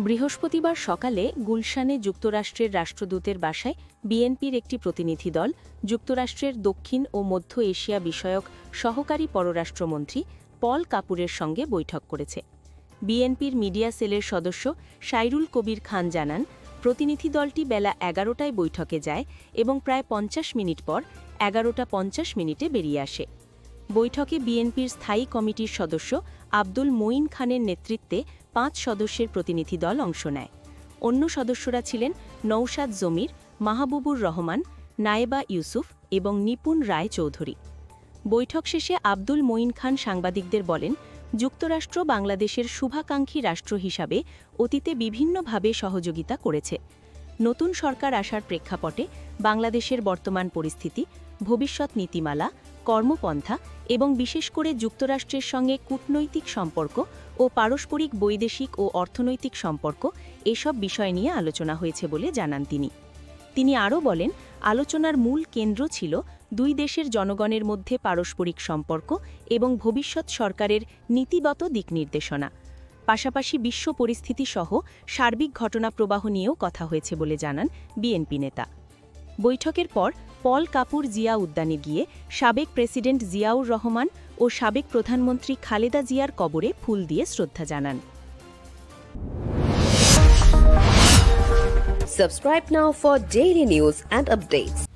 বৃহস্পতিবার সকালে গুলশানে যুক্তরাষ্ট্রের রাষ্ট্রদূতের বাসায় বিএনপির একটি প্রতিনিধি দল যুক্তরাষ্ট্রের দক্ষিণ ও মধ্য এশিয়া বিষয়ক সহকারী পররাষ্ট্রমন্ত্রী পল কাপুরের সঙ্গে বৈঠক করেছে। বিএনপির মিডিয়া সেলের সদস্য সাইরুল কবির খান জানান, প্রতিনিধি দলটি বেলা ১১টায় বৈঠকে যায় এবং প্রায় ৫০ মিনিট পর ১১টা৫০ বেরিয়ে আসে। বৈঠকে বিএনপির স্থায়ী কমিটির সদস্য আব্দুল মঈন খানের নেতৃত্বে ৫ সদস্যের প্রতিনিধি দল অংশ নেয়। অন্য সদস্যরা ছিলেন নওশাদ জমির, মাহবুবুর রহমান, নায়েবা ইউসুফ এবং নিপুণ রায় চৌধুরী। বৈঠক শেষে আব্দুল মঈন খান সাংবাদিকদের বলেন, যুক্তরাষ্ট্র বাংলাদেশের শুভাকাঙ্ক্ষী রাষ্ট্র হিসাবে অতীতে বিভিন্নভাবে সহযোগিতা করেছে। নতুন সরকার আসার প্রেক্ষাপটে বাংলাদেশের বর্তমান পরিস্থিতি, ভবিষ্যৎ নীতিমালা, কর্মপন্থা এবং বিশেষ করে যুক্তরাষ্ট্রের সঙ্গে কূটনৈতিক সম্পর্ক ও পারস্পরিক বৈদেশিক ও অর্থনৈতিক সম্পর্ক এসব বিষয় নিয়ে আলোচনা হয়েছে বলে জানান তিনি আরও বলেন, আলোচনার মূল কেন্দ্র ছিল দুই দেশের জনগণের মধ্যে পারস্পরিক সম্পর্ক এবং ভবিষ্যৎ সরকারের নীতিগত দিকনির্দেশনা। পাশাপাশি বিশ্ব পরিস্থিতি সহ সার্বিক ঘটনা প্রবাহ নিয়েও কথা হয়েছে বলে জানান বিএনপি নেতা। বৈঠকের পর পল কাপুর জিয়া উদ্যানে গিয়ে সাবেক প্রেসিডেন্ট জিয়াউর রহমান ও সাবেক প্রধানমন্ত্রী খালেদা জিয়ার কবরে ফুল দিয়ে শ্রদ্ধা জানান। Subscribe now for daily news and updates.